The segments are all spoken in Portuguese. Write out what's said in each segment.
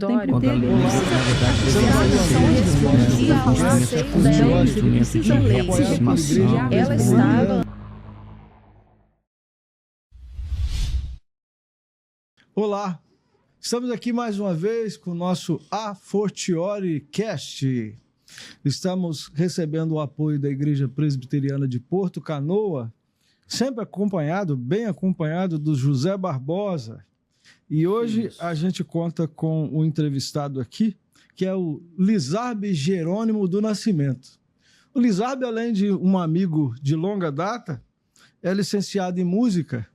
território. Quando a Lenícia, na verdade, respondia ao anseio dela, precisa ler. Ela estava... Olá, estamos aqui mais uma vez com o nosso A Fortiori Cast. Estamos recebendo o apoio da Igreja Presbiteriana de Porto Canoa, sempre acompanhado, bem acompanhado, do José Barbosa. E hoje a gente conta com o entrevistado aqui, que é o Lizarbe Jerônimo do Nascimento. O Lizarbe, além de um amigo de longa data, é licenciado em música,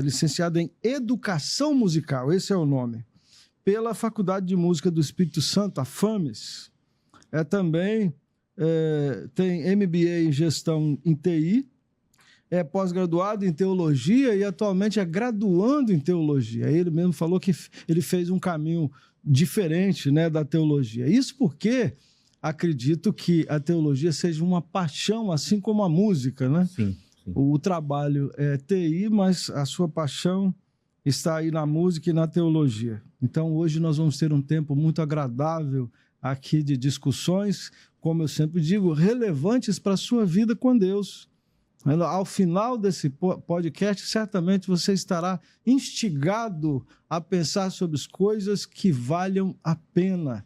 licenciado em educação musical, esse é o nome, pela Faculdade de Música do Espírito Santo, a FAMES. Tem MBA em gestão em TI, é pós-graduado em teologia e atualmente é graduando em teologia. Ele mesmo falou que ele fez um caminho diferente, né, da teologia. Isso porque acredito que a teologia seja uma paixão, assim como a música, né? Sim. O trabalho é TI, mas a sua paixão está aí na música e na teologia. Então, hoje nós vamos ter um tempo muito agradável aqui de discussões, como eu sempre digo, relevantes para a sua vida com Deus. Ao final desse podcast, certamente você estará instigado a pensar sobre as coisas que valham a pena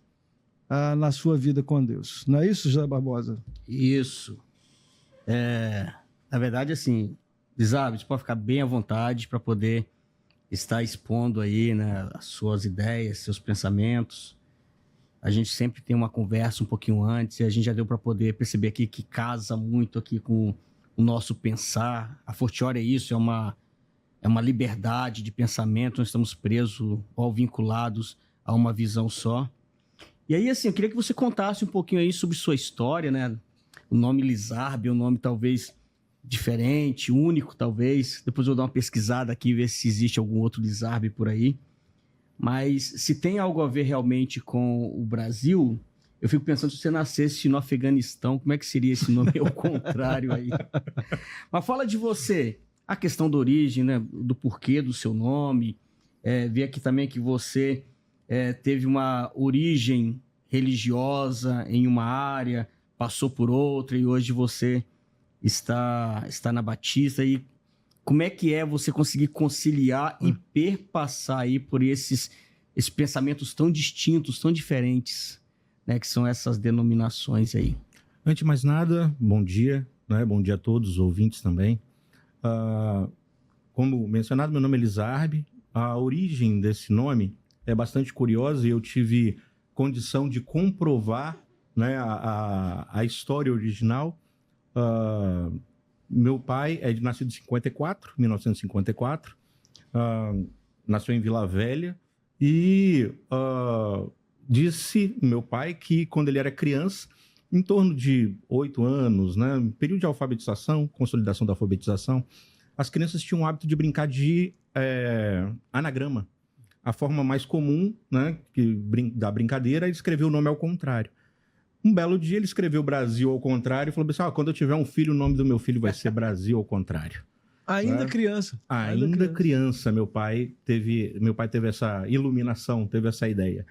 na sua vida com Deus. Não é isso, José Barbosa? Isso. Na verdade, assim, Lizarbe, você pode ficar bem à vontade para poder estar expondo aí, né, as suas ideias, seus pensamentos. A gente sempre tem uma conversa um pouquinho antes e a gente já deu para poder perceber aqui que casa muito aqui com o nosso pensar. A Fortiori é isso, é uma liberdade de pensamento, nós estamos presos ou vinculados a uma visão só. E aí, assim, eu queria que você contasse um pouquinho aí sobre sua história, né? O nome Lizarbe é um nome talvez diferente, único talvez. Depois eu vou dar uma pesquisada aqui, ver se existe algum outro Lizarbe por aí. Mas se tem algo a ver realmente com o Brasil, eu fico pensando, se você nascesse no Afeganistão, como é que seria esse nome ao contrário aí? Mas fala de você, a questão da origem, né, do porquê do seu nome. Ver aqui também que você teve uma origem religiosa em uma área, passou por outra e hoje você está na Batista. E como é que você conseguir conciliar e perpassar aí por esses pensamentos tão distintos, tão diferentes, né, que são essas denominações aí? Antes de mais nada, bom dia, né? Bom dia a todos os ouvintes também. Como mencionado, meu nome é Lizarbe. A origem desse nome é bastante curiosa e eu tive condição de comprovar, né, a história original. Meu pai é nascido em 1954, nasceu em Vila Velha e disse meu pai que quando ele era criança, em torno de 8 anos, né, período de alfabetização, consolidação da alfabetização, as crianças tinham o hábito de brincar de anagrama. A forma mais comum, né, da brincadeira é escrever o nome ao contrário. Um belo dia ele escreveu Brasil ao contrário e falou assim, quando eu tiver um filho, o nome do meu filho vai ser Brasil ao contrário. Ainda criança. Ainda criança, meu pai teve essa iluminação, teve essa ideia.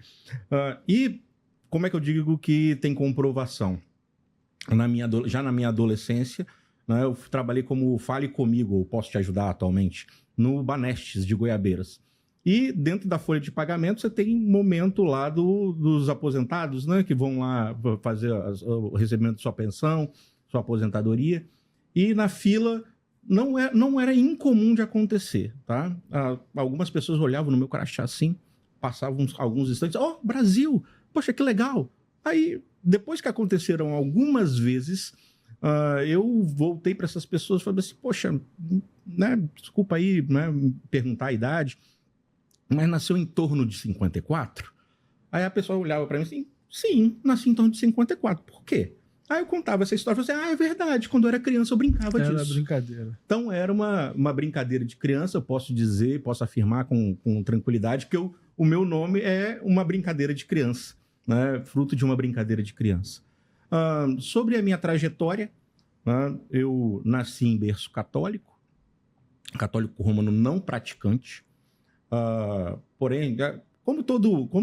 E como é que eu digo que tem comprovação? Já na minha adolescência, né, eu trabalhei como Fale Comigo, ou Posso Te Ajudar atualmente, no Banestes de Goiabeiras. E dentro da folha de pagamento você tem um momento lá dos aposentados, né, que vão lá fazer o recebimento de sua pensão, sua aposentadoria. E na fila não era incomum de acontecer, tá? Algumas pessoas olhavam no meu crachá assim, passavam alguns instantes, Brasil, poxa, que legal. Aí, depois que aconteceram algumas vezes, eu voltei para essas pessoas e falei assim, poxa, né, desculpa aí, né, perguntar a idade, mas nasceu em torno de 54? Aí a pessoa olhava para mim assim, sim, nasci em torno de 54. Por quê? Aí eu contava essa história e falei assim, é verdade, quando eu era criança eu brincava disso. Era brincadeira. Então era uma brincadeira de criança, eu posso dizer, posso afirmar com tranquilidade que o meu nome é uma brincadeira de criança, né? Fruto de uma brincadeira de criança. Sobre a minha trajetória, né? Eu nasci em berço católico romano não praticante. Porém, como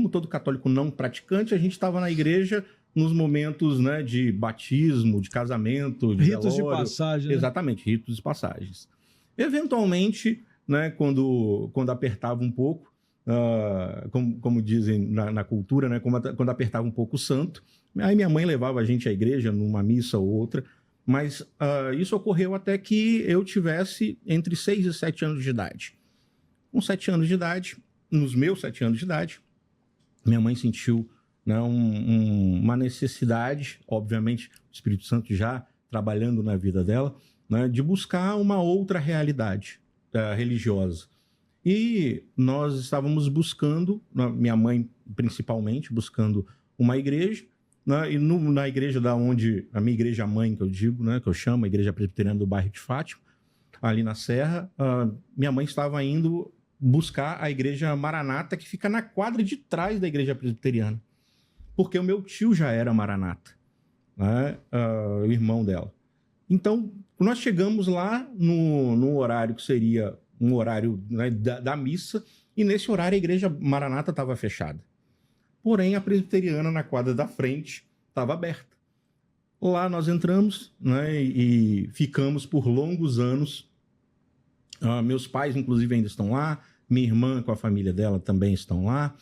todo católico não praticante, a gente estava na igreja nos momentos, né, de batismo, de casamento, de Ritos de velório. passagem, né? Exatamente, ritos de passagens. Eventualmente, né, quando apertava um pouco, como dizem na cultura, né, quando apertava um pouco o santo, aí minha mãe levava a gente à igreja numa missa ou outra, mas isso ocorreu até que eu tivesse entre 6 e 7 anos de idade. Com 7 anos de idade, nos meus 7 anos de idade, minha mãe sentiu, né, uma necessidade, obviamente, o Espírito Santo já trabalhando na vida dela, né, de buscar uma outra realidade religiosa. E nós estávamos buscando, minha mãe principalmente, buscando uma igreja, né, e na igreja a minha igreja mãe, que eu digo, né, que eu chamo, a Igreja Presbiteriana do bairro de Fátima, ali na Serra, minha mãe estava indo buscar a igreja Maranata, que fica na quadra de trás da Igreja Presbiteriana, porque o meu tio já era Maranata, né, o irmão dela. Então, nós chegamos lá no horário que seria um horário, né, da missa, e nesse horário a igreja Maranata estava fechada. Porém, a presbiteriana na quadra da frente estava aberta. Lá nós entramos, né, e ficamos por longos anos. Meus pais, inclusive, ainda estão lá. Minha irmã, com a família dela, também estão lá.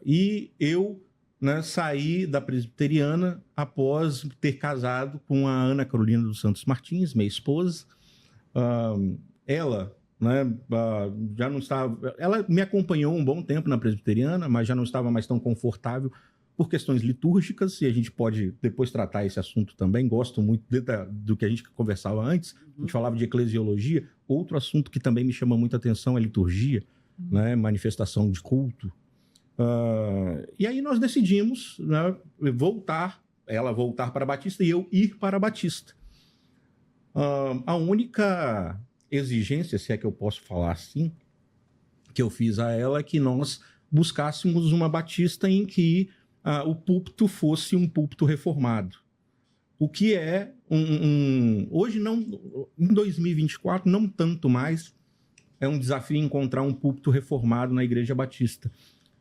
E eu, né, saí da presbiteriana após ter casado com a Ana Carolina dos Santos Martins, minha esposa. Ela, né, já não estava... Ela me acompanhou um bom tempo na presbiteriana, mas já não estava mais tão confortável por questões litúrgicas, e a gente pode depois tratar esse assunto também. Gosto muito do que a gente conversava antes. A gente falava de eclesiologia. Outro assunto que também me chama muita atenção é liturgia, né, manifestação de culto. E aí nós decidimos, né, ela voltar para a Batista e eu ir para a Batista. A única exigência, se é que eu posso falar assim, que eu fiz a ela é que nós buscássemos uma Batista em que o púlpito fosse um púlpito reformado. O que é hoje não, em 2024, não tanto mais, é um desafio encontrar um púlpito reformado na Igreja Batista.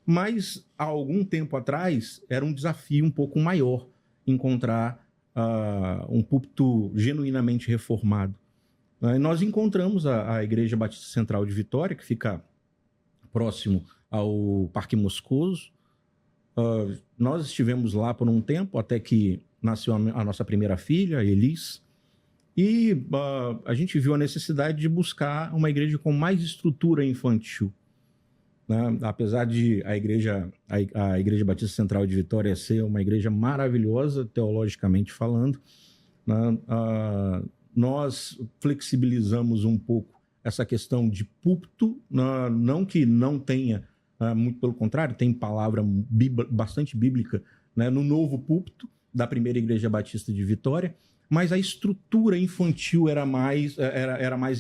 Mas, há algum tempo atrás, era um desafio um pouco maior encontrar um púlpito genuinamente reformado. Nós encontramos a Igreja Batista Central de Vitória, que fica próximo ao Parque Moscoso. Nós estivemos lá por um tempo, até que nasceu a nossa primeira filha, a Elis, e a gente viu a necessidade de buscar uma igreja com mais estrutura infantil. Né? Apesar de a Igreja Batista Central de Vitória ser uma igreja maravilhosa, teologicamente falando, né? Nós flexibilizamos um pouco essa questão de púlpito, não que não tenha, muito pelo contrário, tem palavra bastante bíblica, né, no novo púlpito da primeira Igreja Batista de Vitória, mas a estrutura infantil era mais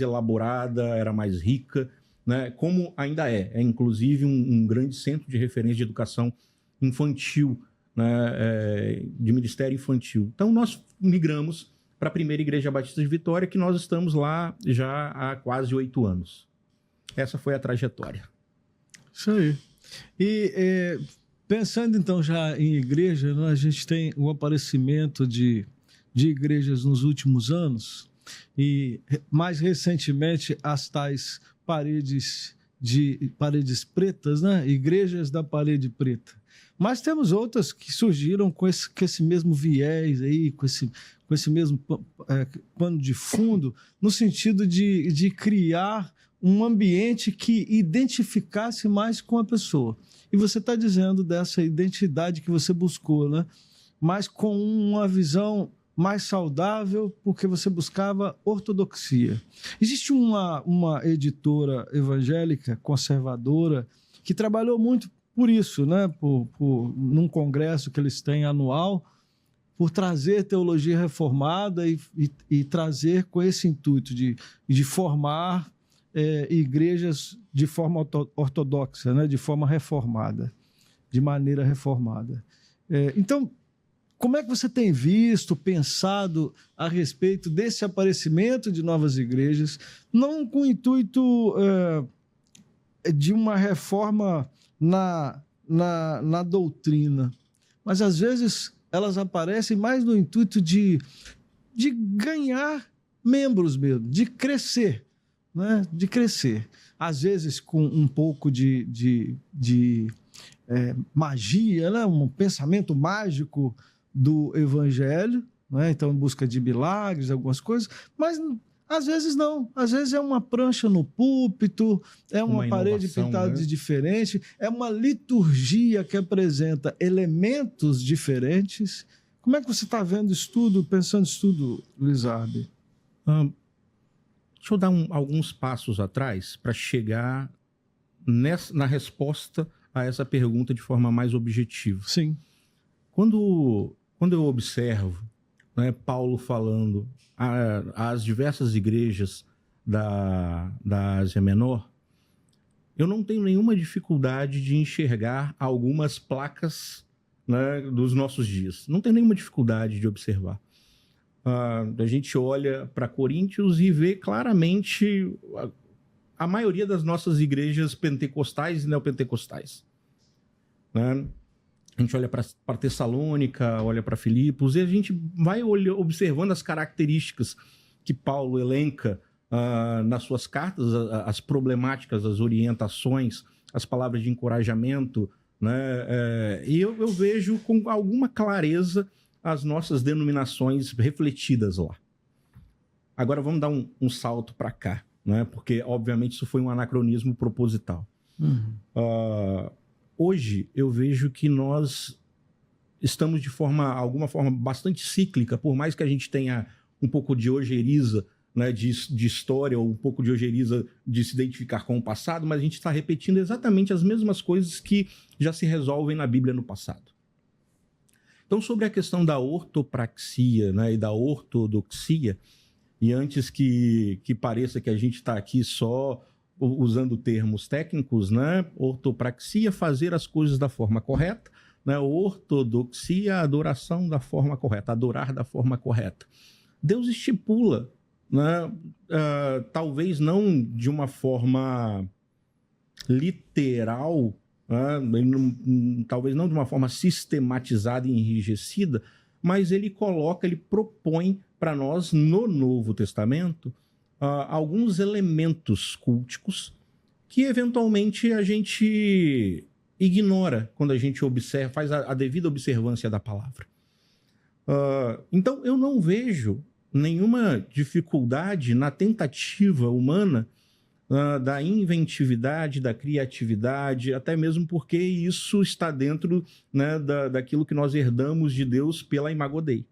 elaborada, era mais rica, né, como ainda é inclusive um grande centro de referência de educação infantil, né, de ministério infantil. Então nós migramos para a primeira Igreja Batista de Vitória, que nós estamos lá já há quase 8 anos. Essa foi a trajetória. Isso aí. E pensando então já em igreja, né, a gente tem o aparecimento de igrejas nos últimos anos, e mais recentemente as tais paredes pretas, né? Igrejas da parede preta. Mas temos outras que surgiram com esse mesmo viés aí, com esse mesmo pano de fundo, no sentido de criar um ambiente que identificasse mais com a pessoa. E você está dizendo dessa identidade que você buscou, né? Mas com uma visão mais saudável, porque você buscava ortodoxia. Existe uma editora evangélica conservadora que trabalhou muito por isso, né? Num congresso que eles têm anual, por trazer teologia reformada e trazer com esse intuito de formar igrejas de forma ortodoxa, né? De forma reformada, de maneira reformada. Então, como é que você tem visto, pensado a respeito desse aparecimento de novas igrejas, não com o intuito de uma reforma na doutrina, mas às vezes elas aparecem mais no intuito de ganhar membros mesmo, de crescer, né? De crescer. Às vezes com um pouco de magia, né? Um pensamento mágico do evangelho, né? Então em busca de milagres, algumas coisas, mas às vezes não, às vezes é uma prancha no púlpito, é uma parede pintada de diferente, é uma liturgia que apresenta elementos diferentes. Como é que você está vendo isso tudo, pensando isso tudo, Luiz Arbe? Deixa eu dar alguns passos atrás para chegar na resposta a essa pergunta de forma mais objetiva. Sim. Quando eu observo, né, Paulo falando às diversas igrejas da Ásia Menor, eu não tenho nenhuma dificuldade de enxergar algumas placas, né, dos nossos dias. Não tenho nenhuma dificuldade de observar. A gente olha para Coríntios e vê claramente a maioria das nossas igrejas pentecostais e neopentecostais, né? A gente olha para Tessalônica, olha para Filipos, e a gente vai observando as características que Paulo elenca nas suas cartas, as problemáticas, as orientações, as palavras de encorajamento, né? E eu vejo com alguma clareza as nossas denominações refletidas lá. Agora vamos dar um salto para cá, né? Porque, obviamente, isso foi um anacronismo proposital. Hoje, eu vejo que nós estamos de alguma forma bastante cíclica, por mais que a gente tenha um pouco de ojeriza, né, de história, ou um pouco de ojeriza de se identificar com o passado, mas a gente está repetindo exatamente as mesmas coisas que já se resolvem na Bíblia no passado. Então, sobre a questão da ortopraxia, né, e da ortodoxia, e antes que pareça que a gente está aqui só usando termos técnicos, né, ortopraxia, fazer as coisas da forma correta, né, ortodoxia, adoração da forma correta, adorar da forma correta. Deus estipula, né, talvez não de uma forma literal, talvez não de uma forma sistematizada e enrijecida, mas ele propõe para nós no Novo Testamento alguns elementos culticos que eventualmente a gente ignora quando a gente observa, faz a devida observância da palavra. Então eu não vejo nenhuma dificuldade na tentativa humana da inventividade, da criatividade, até mesmo porque isso está dentro, né, daquilo que nós herdamos de Deus pela Imago Dei.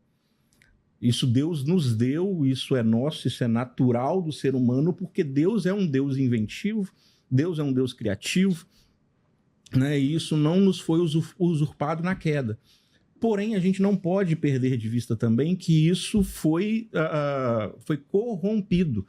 Isso Deus nos deu, isso é nosso, isso é natural do ser humano, porque Deus é um Deus inventivo, Deus é um Deus criativo, né, e isso não nos foi usurpado na queda. Porém, a gente não pode perder de vista também que isso foi corrompido,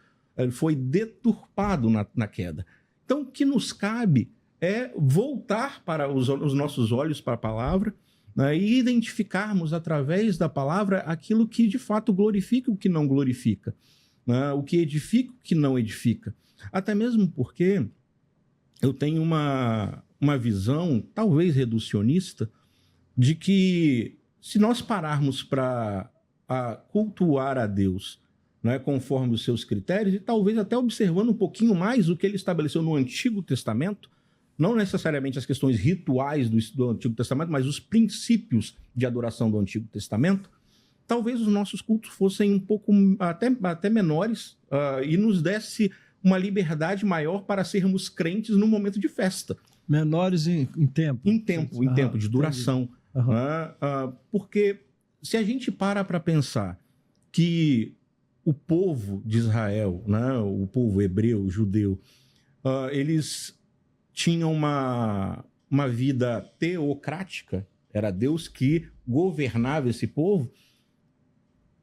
foi deturpado na queda. Então, o que nos cabe é voltar para os nossos olhos para a palavra, né, e identificarmos através da palavra aquilo que de fato glorifica e o que não glorifica, né, o que edifica e o que não edifica. Até mesmo porque eu tenho uma visão, talvez reducionista, de que se nós pararmos para cultuar a Deus, né, conforme os seus critérios, e talvez até observando um pouquinho mais o que ele estabeleceu no Antigo Testamento, não necessariamente as questões rituais do Antigo Testamento, mas os princípios de adoração do Antigo Testamento, talvez os nossos cultos fossem um pouco até menores, e nos desse uma liberdade maior para sermos crentes no momento de festa. Menores em tempo. Em tempo de duração. Porque se a gente para pensar que o povo de Israel, né, o povo hebreu, judeu, eles tinham uma vida teocrática, era Deus que governava esse povo,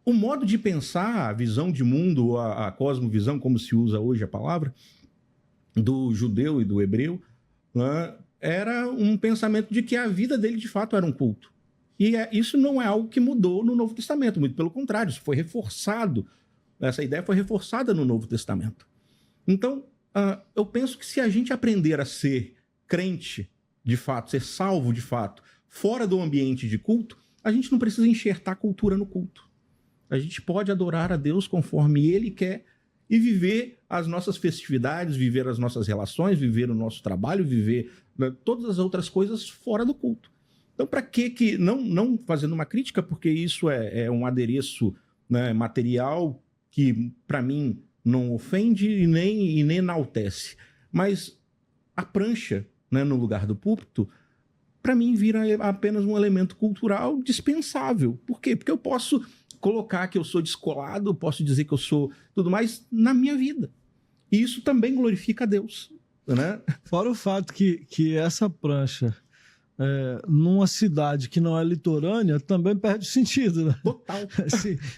o modo de pensar, a visão de mundo, a cosmovisão, como se usa hoje a palavra, do judeu e do hebreu, né, era um pensamento de que a vida dele de fato era um culto. E isso não é algo que mudou no Novo Testamento, muito pelo contrário, isso foi reforçado. Essa ideia foi reforçada no Novo Testamento. Então, eu penso que se a gente aprender a ser crente, de fato, ser salvo de fato, fora do ambiente de culto, a gente não precisa enxertar cultura no culto. A gente pode adorar a Deus conforme Ele quer e viver as nossas festividades, viver as nossas relações, viver o nosso trabalho, viver todas as outras coisas fora do culto. Então, para que não fazendo uma crítica, porque isso é um adereço, né, material que, para mim, não ofende e nem enaltece. Mas a prancha, né, no lugar do púlpito, para mim, vira apenas um elemento cultural dispensável. Por quê? Porque eu posso colocar que eu sou descolado, posso dizer que eu sou tudo mais na minha vida. E isso também glorifica a Deus, né? Fora o fato que essa prancha, numa cidade que não é litorânea, também perde sentido, né? Total.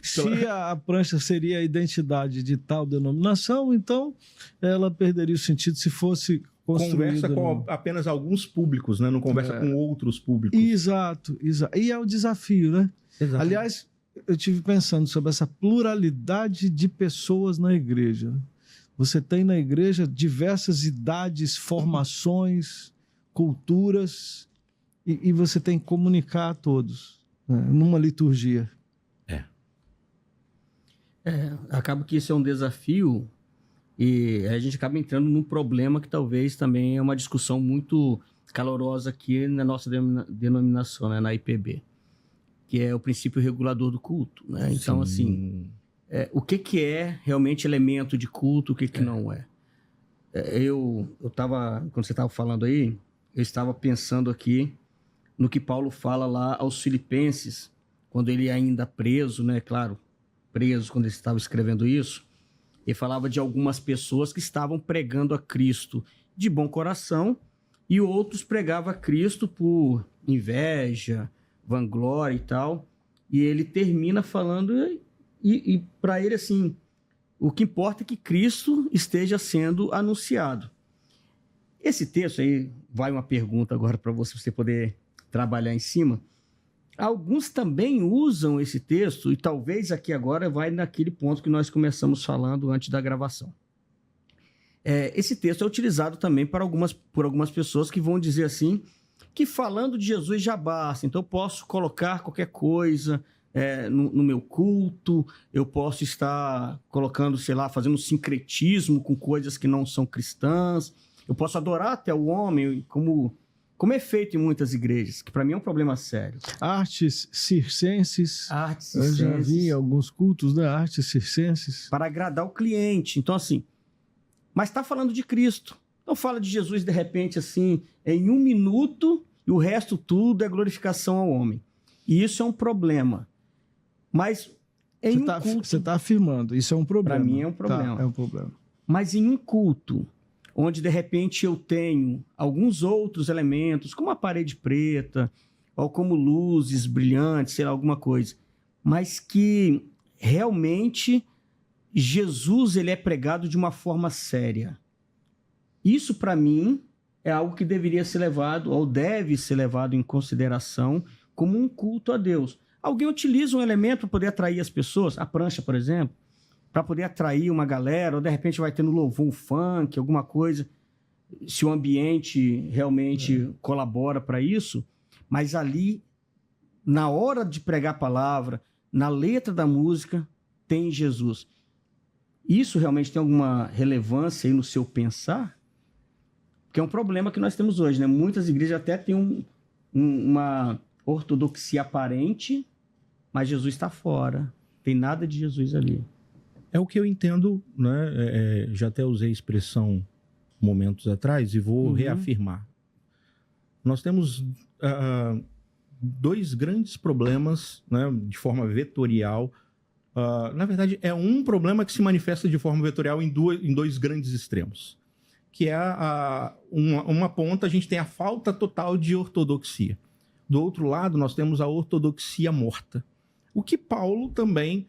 Se a prancha seria a identidade de tal denominação, então ela perderia o sentido se fosse construída. Conversa com apenas alguns públicos, né? Não conversa com outros públicos. Exato. E é o desafio, né? Exatamente. Aliás, eu estive pensando sobre essa pluralidade de pessoas na igreja. Você tem na igreja diversas idades, formações, culturas, e você tem que comunicar a todos, né, numa liturgia. Acaba que isso é um desafio e a gente acaba entrando num problema que talvez também é uma discussão muito calorosa aqui na nossa denominação, né, na IPB, que é o princípio regulador do culto, né? Então, assim, o que é realmente elemento de culto, o que não é? Eu estava, quando você estava falando aí, eu estava pensando aqui no que Paulo fala lá aos Filipenses, quando ele ainda preso, né? Claro, preso quando ele estava escrevendo isso, ele falava de algumas pessoas que estavam pregando a Cristo de bom coração e outros pregavam a Cristo por inveja, vanglória e tal, e ele termina falando, e para ele, assim, o que importa é que Cristo esteja sendo anunciado. Esse texto aí, vai uma pergunta agora para você poder trabalhar em cima. Alguns também usam esse texto, e talvez aqui agora vai naquele ponto que nós começamos falando antes da gravação. Esse texto é utilizado também por algumas pessoas que vão dizer assim, que falando de Jesus já basta, então eu posso colocar qualquer coisa no meu culto, eu posso estar colocando, sei lá, fazendo sincretismo com coisas que não são cristãs, eu posso adorar até o homem, como é feito em muitas igrejas, que para mim é um problema sério. Artes circenses. Eu já vi alguns cultos, né? Artes circenses. Para agradar o cliente. Então, assim, mas está falando de Cristo. Não fala de Jesus, de repente, assim, em 1 minuto, e o resto tudo é glorificação ao homem. E isso é um problema. Mas em culto... Você está afirmando, isso é um problema. Para mim é um problema. Tá, é um problema. Mas em um culto, onde de repente eu tenho alguns outros elementos, como a parede preta, ou como luzes brilhantes, sei lá, alguma coisa, mas que realmente Jesus ele é pregado de uma forma séria. Isso, para mim, é algo que deveria ser levado, ou deve ser levado em consideração como um culto a Deus. Alguém utiliza um elemento para poder atrair as pessoas, a prancha, por exemplo, para poder atrair uma galera, ou de repente vai ter no louvor um funk, alguma coisa, se o ambiente realmente colabora para isso, mas ali, na hora de pregar a palavra, na letra da música, tem Jesus. Isso realmente tem alguma relevância aí no seu pensar? Que é um problema que nós temos hoje, né? Muitas igrejas até têm uma ortodoxia aparente, mas Jesus está fora. Tem nada de Jesus ali. É o que eu entendo, né? Já até usei a expressão momentos atrás e vou reafirmar. Nós temos dois grandes problemas, né, de forma vetorial. Na verdade, é um problema que se manifesta de forma vetorial em dois grandes extremos. Que é uma ponta, a gente tem a falta total de ortodoxia. Do outro lado, nós temos a ortodoxia morta. O que Paulo também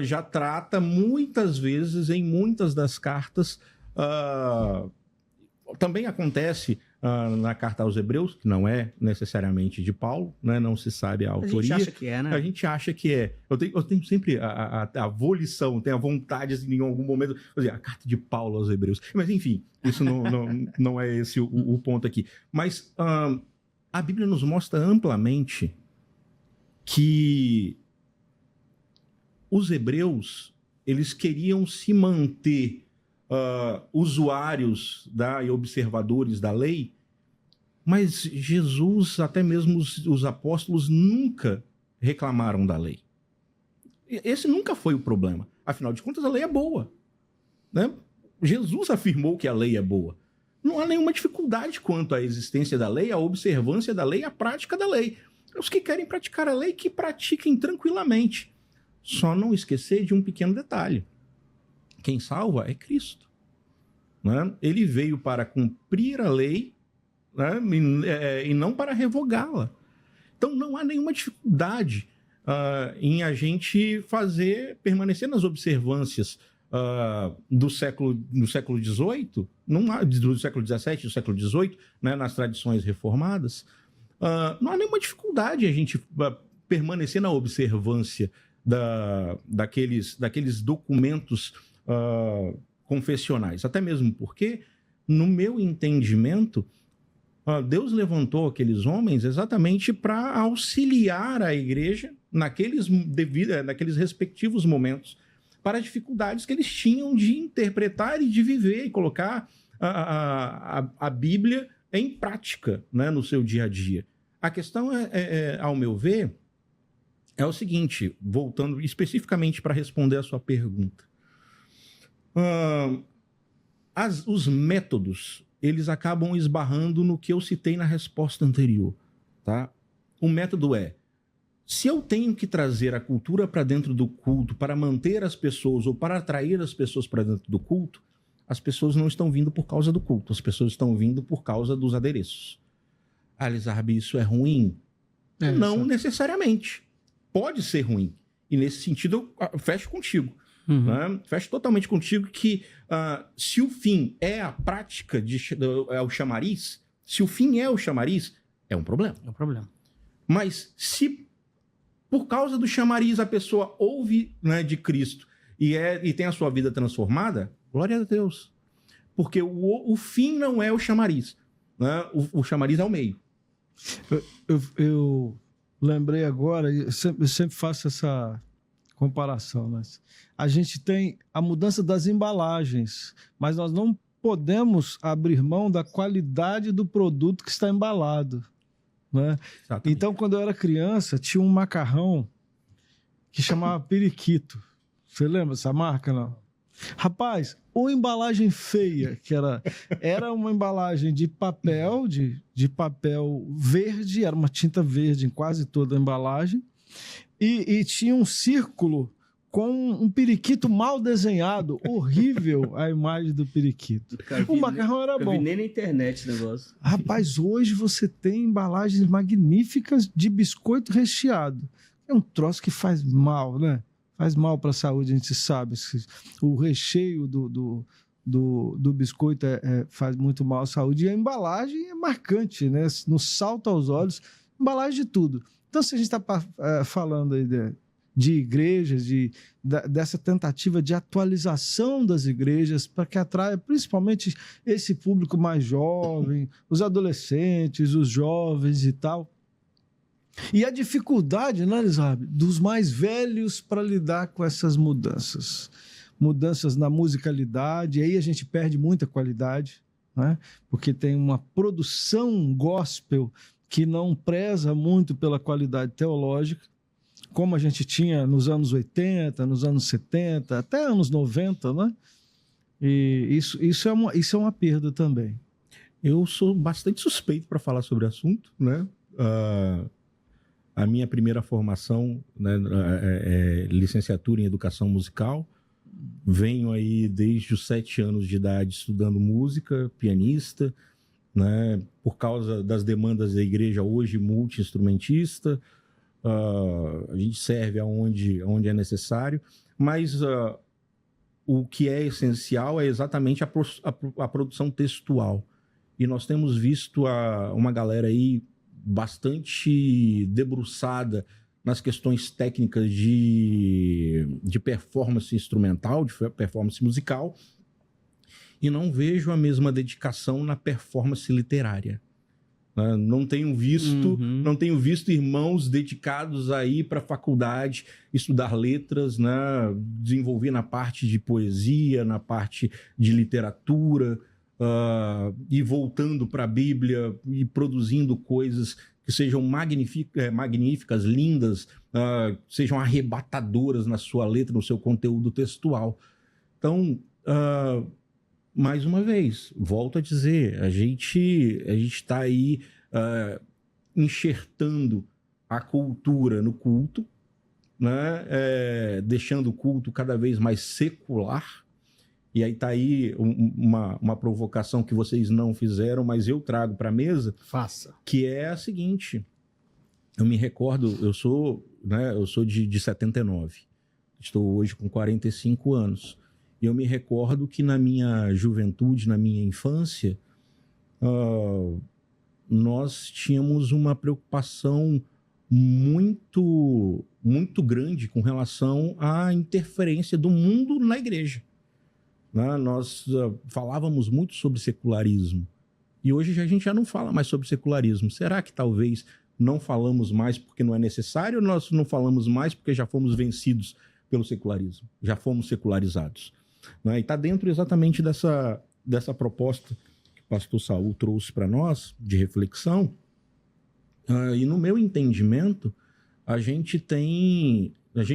já trata muitas vezes em muitas das cartas. Também acontece na carta aos Hebreus, que não é necessariamente de Paulo, né? Não se sabe a autoria. A gente acha que é, né? A gente acha que é. Eu tenho sempre a volição, tenho a vontade, assim, em algum momento, dizer, a carta de Paulo aos Hebreus. Mas, enfim, isso não é esse o ponto aqui. Mas a Bíblia nos mostra amplamente que os hebreus, eles queriam se manter usuários e observadores da lei, mas Jesus, até mesmo os apóstolos, nunca reclamaram da lei. Esse nunca foi o problema. Afinal de contas, a lei é boa, né? Jesus afirmou que a lei é boa. Não há nenhuma dificuldade quanto à existência da lei, à observância da lei, à prática da lei. Os que querem praticar a lei, que pratiquem tranquilamente. Só não esquecer de um pequeno detalhe. Quem salva é Cristo, né? Ele veio para cumprir a lei, né? E não para revogá-la. Então não há nenhuma dificuldade em a gente permanecer nas observâncias do século XVIII, do século XVII, do século XVIII, né? Nas tradições reformadas. Não há nenhuma dificuldade a gente permanecer na observância daqueles documentos confessionais, até mesmo porque, no meu entendimento, Deus levantou aqueles homens exatamente para auxiliar a igreja naqueles respectivos momentos, para as dificuldades que eles tinham de interpretar e de viver e colocar a Bíblia em prática, né, no seu dia a dia. A questão ao meu ver, é o seguinte, voltando especificamente para responder a sua pergunta. Os métodos, eles acabam esbarrando no que eu citei na resposta anterior, tá? O método se eu tenho que trazer a cultura para dentro do culto para manter as pessoas ou para atrair as pessoas para dentro do culto, as pessoas não estão vindo por causa do culto, as pessoas estão vindo por causa dos adereços. Lizarbe, isso é ruim? Não necessariamente. Pode ser ruim. E nesse sentido, eu fecho contigo. Uhum. Né? Fecho totalmente contigo que se o fim é a prática, é o chamariz, se o fim é o chamariz, é um problema. É um problema. Mas se por causa do chamariz a pessoa ouve, né, de Cristo e tem a sua vida transformada, glória a Deus. Porque o fim não é o chamariz. Né? O chamariz é o meio. Eu lembrei agora, eu sempre faço essa comparação, mas a gente tem a mudança das embalagens, mas nós não podemos abrir mão da qualidade do produto que está embalado, né? Então, quando eu era criança, tinha um macarrão que chamava Periquito. Você lembra dessa marca, não? Rapaz, uma embalagem feia, que era uma embalagem de papel, de papel verde, era uma tinta verde em quase toda a embalagem, e tinha um círculo com um periquito mal desenhado, horrível a imagem do periquito. O macarrão era bom. Eu vi nem na internet o negócio. Rapaz, hoje você tem embalagens magníficas de biscoito recheado. É um troço que faz mal, né? Faz mal para a saúde, a gente sabe. O recheio do biscoito faz muito mal à saúde. E a embalagem é marcante, né? Nos salta aos olhos. Embalagem de tudo. Então, se a gente está falando aí de igrejas, dessa tentativa de atualização das igrejas para que atraia principalmente esse público mais jovem, os adolescentes, os jovens e tal. E a dificuldade, né, Lizarbe, dos mais velhos para lidar com essas mudanças. Mudanças na musicalidade, e aí a gente perde muita qualidade, né? Porque tem uma produção gospel que não preza muito pela qualidade teológica, como a gente tinha nos anos 80, nos anos 70, até anos 90, né? E isso é uma perda também. Eu sou bastante suspeito para falar sobre o assunto, né? A minha primeira formação, né, é licenciatura em educação musical. Venho aí desde os 7 anos de idade estudando música, pianista, né? Por causa das demandas da igreja hoje, multi-instrumentista. A gente serve onde é necessário, mas o que é essencial é exatamente a produção textual. e nós temos visto uma galera aí bastante debruçada nas questões técnicas de performance instrumental, de performance musical, e não vejo a mesma dedicação na performance literária. Não tenho visto irmãos dedicados aí para a faculdade, estudar letras, né? Desenvolver na parte de poesia, na parte de literatura, e voltando para a Bíblia e produzindo coisas que sejam magníficas, lindas, sejam arrebatadoras na sua letra, no seu conteúdo textual. Então, mais uma vez, volto a dizer, a gente está aí enxertando a cultura no culto, né? Deixando o culto cada vez mais secular. E aí está aí uma provocação que vocês não fizeram, mas eu trago para a mesa. Faça. Que é a seguinte, eu me recordo, eu sou de 79, estou hoje com 45 anos. E eu me recordo que na minha juventude, na minha infância, nós tínhamos uma preocupação muito, muito grande com relação à interferência do mundo na igreja. Nós falávamos muito sobre secularismo. E hoje a gente já não fala mais sobre secularismo. Será que talvez não falamos mais porque não é necessário, ou nós não falamos mais porque já fomos vencidos pelo secularismo? Já fomos secularizados. E está dentro exatamente dessa proposta que o pastor Saul trouxe para nós, de reflexão. E no meu entendimento, a gente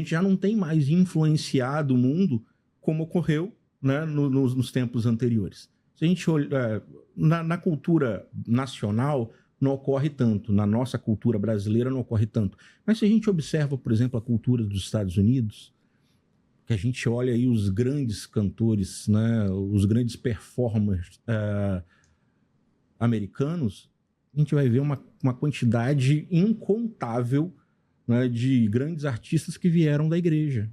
já não tem mais influenciado o mundo como ocorreu, né, nos tempos anteriores. Se a gente olhar na cultura nacional, não ocorre tanto, na nossa cultura brasileira não ocorre tanto. Mas se a gente observa, por exemplo, a cultura dos Estados Unidos, que a gente olha aí os grandes cantores, né, os grandes performers americanos, a gente vai ver uma quantidade incontável, né, de grandes artistas que vieram da igreja.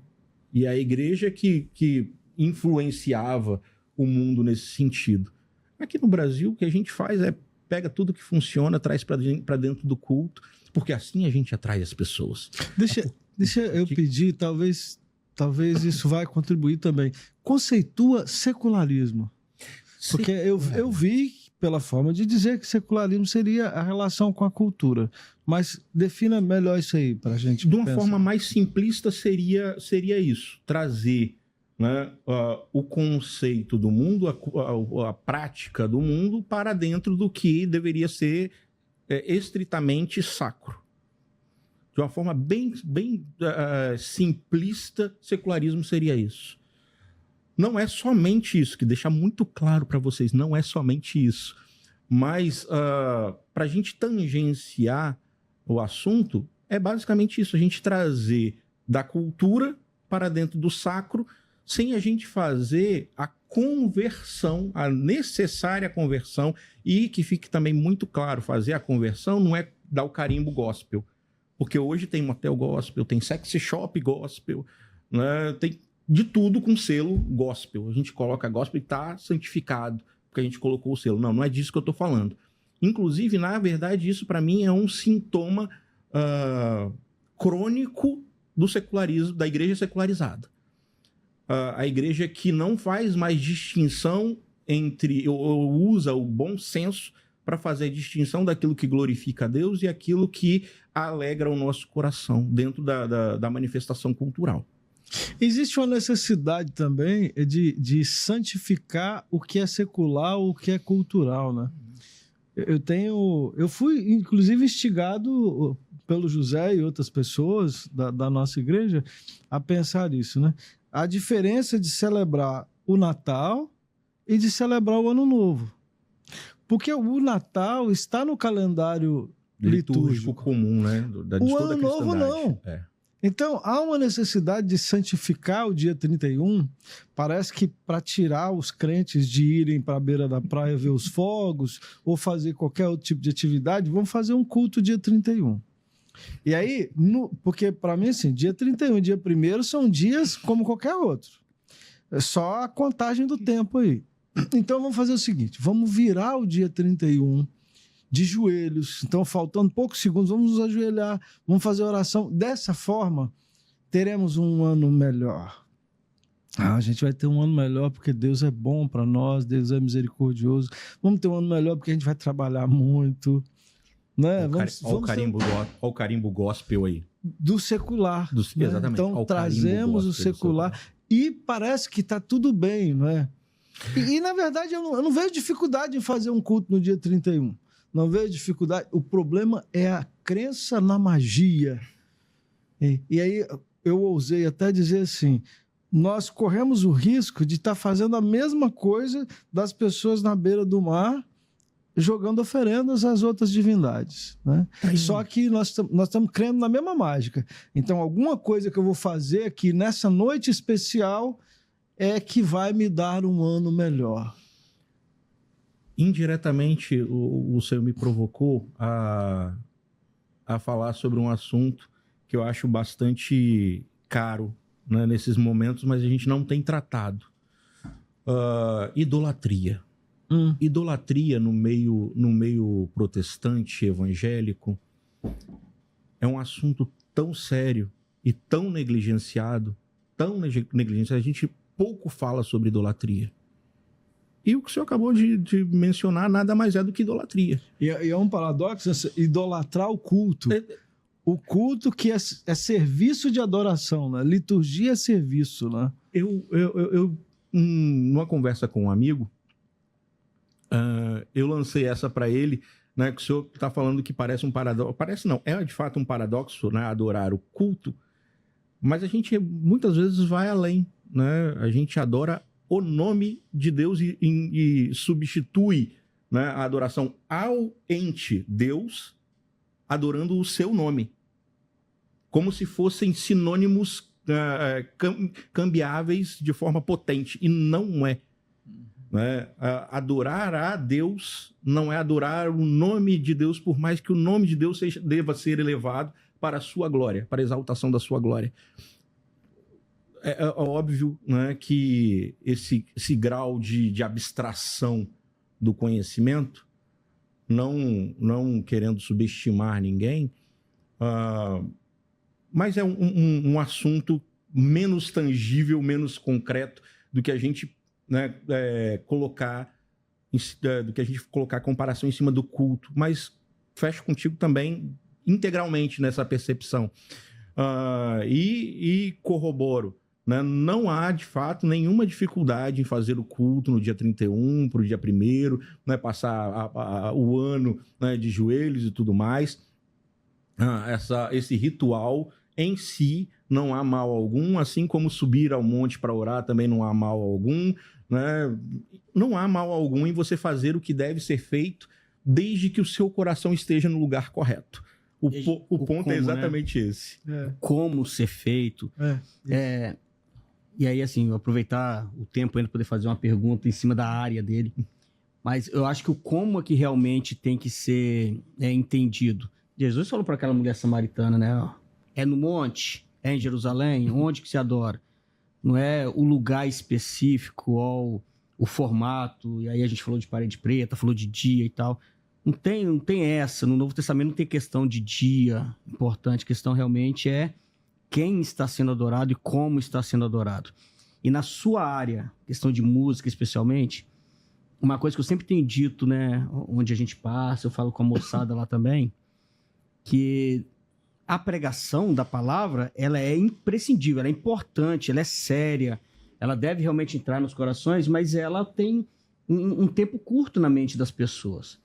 E a igreja que influenciava o mundo nesse sentido. Aqui no Brasil, o que a gente faz é pega tudo que funciona, traz para dentro do culto, porque assim a gente atrai as pessoas. Deixa eu pedir, talvez isso vai contribuir também. Conceitua secularismo. Porque eu vi pela forma de dizer que secularismo seria a relação com a cultura. Mas defina melhor isso aí para a gente. De uma forma mais simplista seria isso. Trazer, né, o conceito do mundo, a prática do mundo para dentro do que deveria ser estritamente sacro. De uma forma bem simplista, secularismo seria isso. Não é somente isso, que deixar muito claro para vocês, não é somente isso. Mas para a gente tangenciar o assunto, é basicamente isso, a gente trazer da cultura para dentro do sacro, sem a gente fazer a conversão, a necessária conversão, e que fique também muito claro, fazer a conversão não é dar o carimbo gospel. Porque hoje tem motel gospel, tem sexy shop gospel, né? Tem de tudo com selo gospel. A gente coloca gospel e está santificado, porque a gente colocou o selo. Não é disso que eu estou falando. Inclusive, na verdade, isso para mim é um sintoma crônico do secularismo, da igreja secularizada. A igreja que não faz mais distinção entre, ou usa o bom senso para fazer a distinção daquilo que glorifica a Deus e aquilo que alegra o nosso coração dentro da manifestação cultural. Existe uma necessidade também de santificar o que é secular ou o que é cultural, né? Eu fui, inclusive, instigado pelo José e outras pessoas da nossa igreja a pensar isso, né? A diferença de celebrar o Natal e de celebrar o Ano Novo. Porque o Natal está no calendário litúrgico comum, né? O Ano Novo não. Então, há uma necessidade de santificar o dia 31. Parece que para tirar os crentes de irem para a beira da praia ver os fogos ou fazer qualquer outro tipo de atividade, vamos fazer um culto dia 31. E aí, porque para mim, assim, dia 31 e dia 1º são dias como qualquer outro. É só a contagem do tempo aí. Então vamos fazer o seguinte, vamos virar o dia 31 de joelhos. Então, faltando poucos segundos, vamos nos ajoelhar, vamos fazer a oração. Dessa forma, teremos um ano melhor. A gente vai ter um ano melhor porque Deus é bom para nós, Deus é misericordioso. Vamos ter um ano melhor porque a gente vai trabalhar muito. Né? Olha o carimbo gospel aí. Do secular. Né? Exatamente. Então, trazemos o secular e parece que está tudo bem, não é? E na verdade, eu não vejo dificuldade em fazer um culto no dia 31. Não vejo dificuldade. O problema é a crença na magia. E aí eu ousei até dizer assim, nós corremos o risco de estar fazendo a mesma coisa das pessoas na beira do mar, jogando oferendas às outras divindades. Né? Só que nós estamos crendo na mesma mágica. Então, alguma coisa que eu vou fazer aqui nessa noite especial é que vai me dar um ano melhor. Indiretamente, o Senhor me provocou a falar sobre um assunto que eu acho bastante caro, né, nesses momentos, mas a gente não tem tratado. Idolatria. Idolatria no meio protestante, evangélico, é um assunto tão sério e tão negligenciado, a gente pouco fala sobre idolatria. E o que o senhor acabou de mencionar nada mais é do que idolatria. E é um paradoxo, idolatrar o culto. O culto que é serviço de adoração, né? Liturgia é serviço, né? Eu numa conversa com um amigo, eu lancei essa para ele, né? Que o senhor está falando que parece um paradoxo. Parece não, é de fato um paradoxo, né? Adorar o culto, mas a gente muitas vezes vai além, né? A gente adora o nome de Deus e substitui, né, a adoração ao ente Deus, adorando o seu nome, como se fossem sinônimos cambiáveis de forma potente, e não é. Né? Adorar a Deus não é adorar o nome de Deus, por mais que o nome de Deus deva ser elevado para a sua glória, para a exaltação da sua glória. É óbvio, né, que esse grau de abstração do conhecimento, não querendo subestimar ninguém, mas é um assunto menos tangível, menos concreto do que a gente, né, colocar comparação em cima do culto. Mas fecho contigo também integralmente nessa percepção. E corroboro. Né? Não há, de fato, nenhuma dificuldade em fazer o culto no dia 31, para o dia 1º, né? Passar o ano, né, de joelhos e tudo mais. Esse ritual em si não há mal algum, assim como subir ao monte para orar também não há mal algum. Né? Não há mal algum em você fazer o que deve ser feito, desde que o seu coração esteja no lugar correto. O ponto como, é exatamente, né? Esse. Como ser feito. E aí, assim, aproveitar o tempo ainda para poder fazer uma pergunta em cima da área dele. Mas eu acho que o como é que realmente tem que ser entendido. Jesus falou para aquela mulher samaritana, né? É no monte? É em Jerusalém? Onde que se adora? Não é o lugar específico ou o formato. E aí a gente falou de parede preta, falou de dia e tal. Não tem essa. No Novo Testamento não tem questão de dia importante. A questão realmente é quem está sendo adorado e como está sendo adorado. E na sua área, questão de música especialmente, uma coisa que eu sempre tenho dito, né, onde a gente passa, eu falo com a moçada lá também, que a pregação da palavra, ela é imprescindível, ela é importante, ela é séria, ela deve realmente entrar nos corações, mas ela tem um tempo curto na mente das pessoas.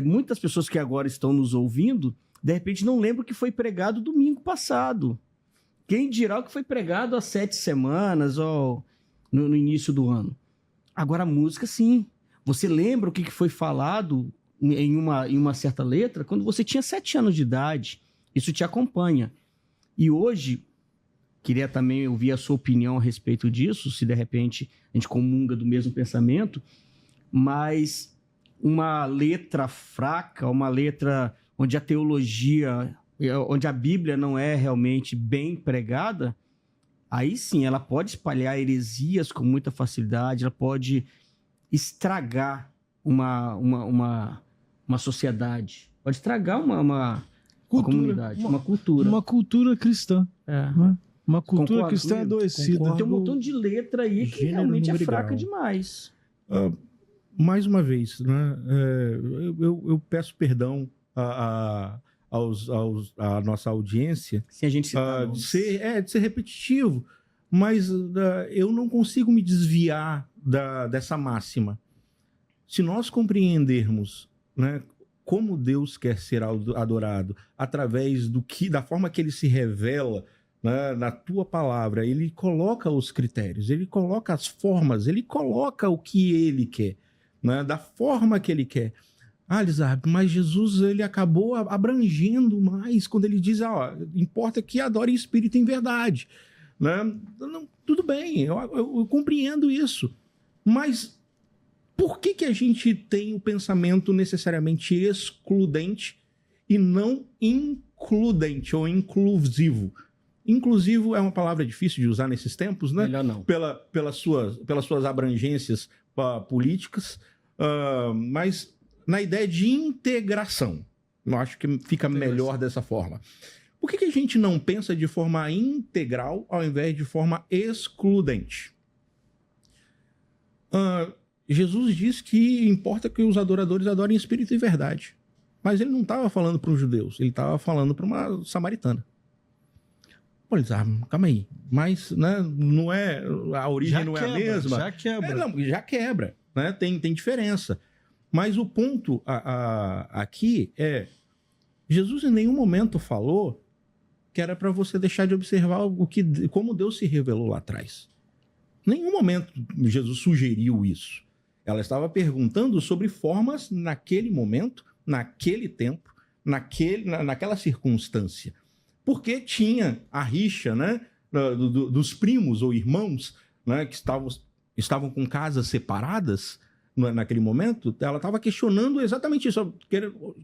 Muitas pessoas que agora estão nos ouvindo, de repente não lembram que foi pregado domingo passado. Quem dirá o que foi pregado há 7 semanas ou no início do ano? Agora a música, sim. Você lembra o que foi falado em uma certa letra quando você tinha 7 anos de idade. Isso te acompanha. E hoje, queria também ouvir a sua opinião a respeito disso, se de repente a gente comunga do mesmo pensamento, mas uma letra fraca, uma letra onde a teologia, onde a Bíblia não é realmente bem pregada, aí sim, ela pode espalhar heresias com muita facilidade, ela pode estragar uma sociedade, pode estragar uma comunidade, uma cultura. Uma cultura cristã. É. Né? Uma cultura Concordo, cristã adoecida. concordo. Tem um montão de letra aí que Gênero, realmente é número e fraca grau. demais. Mais uma vez, né, eu peço perdão à nossa audiência Se a gente citar de ser repetitivo, mas eu não consigo me desviar dessa máxima. Se nós compreendermos, né, como Deus quer ser adorado através da forma que ele se revela, né, na tua palavra, ele coloca os critérios, ele coloca as formas, ele coloca o que ele quer, né, da forma que ele quer. Lizardo, mas Jesus ele acabou abrangendo mais quando ele diz, importa que adore em espírito e em verdade. Né? Não, tudo bem, eu compreendo isso, mas por que a gente tem o pensamento necessariamente excludente e não includente ou inclusivo? Inclusivo é uma palavra difícil de usar nesses tempos, né? Melhor não. Pelas suas abrangências políticas, mas na ideia de integração. Eu acho que fica melhor dessa forma. Por que a gente não pensa de forma integral ao invés de forma excludente? Jesus diz que importa que os adoradores adorem em espírito e verdade. Mas ele não estava falando para os judeus, ele estava falando para uma samaritana. Pô, eles, calma aí, mas né, não é, a origem não é a mesma. Já quebra. Já quebra, né? Tem diferença. Mas o ponto aqui é, Jesus em nenhum momento falou que era para você deixar de observar como Deus se revelou lá atrás. Em nenhum momento Jesus sugeriu isso. Ela estava perguntando sobre formas naquele momento, naquele tempo, naquela circunstância. Porque tinha a rixa, né, dos primos ou irmãos, né, que estavam com casas separadas naquele momento. Ela estava questionando exatamente isso.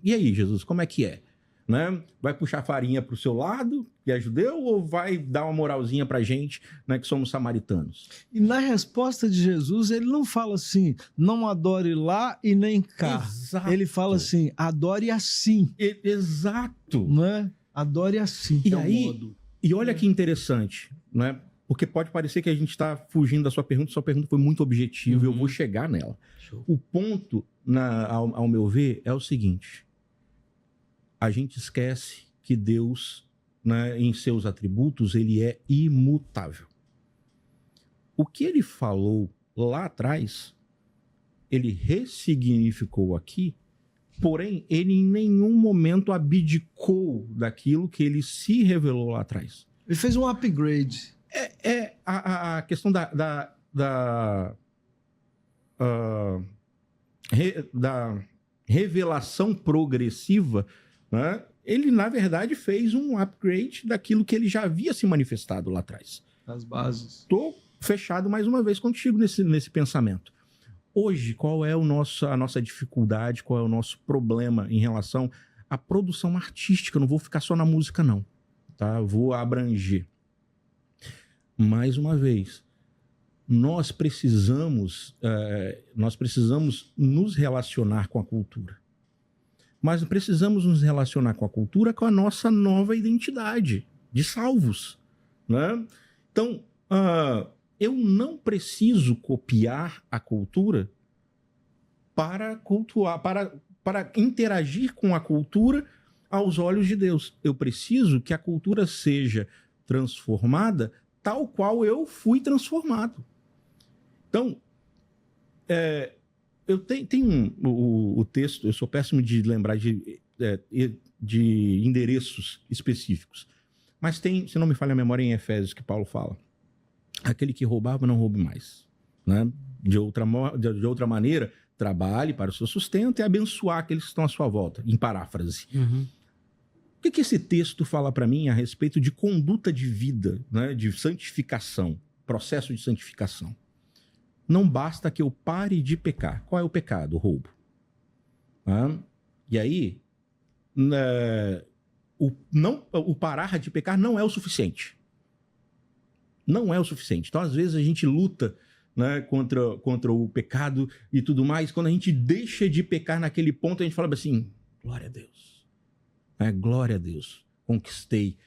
E aí, Jesus, como é que é? Né? Vai puxar farinha para o seu lado, que é judeu, ou vai dar uma moralzinha para a gente, né, que somos samaritanos? E na resposta de Jesus, ele não fala assim, não adore lá e nem cá. Exato. Ele fala assim, adore assim. Exato. Né? Adore assim. E aí, e olha que interessante, né? Porque pode parecer que a gente está fugindo da sua pergunta foi muito objetiva, eu vou chegar nela. Show. O ponto, ao meu ver, é o seguinte: a gente esquece que Deus, né, em seus atributos, ele é imutável. O que ele falou lá atrás, ele ressignificou aqui, porém, ele em nenhum momento abdicou daquilo que ele se revelou lá atrás. Ele fez um upgrade. A questão da revelação progressiva, né? Ele, na verdade, fez um upgrade daquilo que ele já havia se manifestado lá atrás. As bases. Estou fechado mais uma vez contigo nesse pensamento. Hoje, qual é a nossa dificuldade, qual é o nosso problema em relação à produção artística? Não vou ficar só na música, não. Tá? Vou abranger. Mais uma vez, nós precisamos nos relacionar com a cultura. Mas precisamos nos relacionar com a cultura com a nossa nova identidade de salvos. Né? Então, eu não preciso copiar a cultura para cultuar, para interagir com a cultura aos olhos de Deus. Eu preciso que a cultura seja transformada tal qual eu fui transformado. Então, eu tenho o texto, eu sou péssimo de lembrar de endereços específicos, mas tem, se não me falha a memória, em Efésios que Paulo fala: aquele que roubava, não roube mais. Né? De outra maneira, trabalhe para o seu sustento e abençoar aqueles que estão à sua volta, em paráfrase. Uhum. O que esse texto fala para mim a respeito de conduta de vida, né, de santificação, processo de santificação? Não basta que eu pare de pecar. Qual é o pecado? O roubo. E aí, o parar de pecar não é o suficiente. Não é o suficiente. Então, às vezes, a gente luta, né, contra o pecado e tudo mais. Quando a gente deixa de pecar naquele ponto, a gente fala assim, glória a Deus. Glória a Deus. Conquistei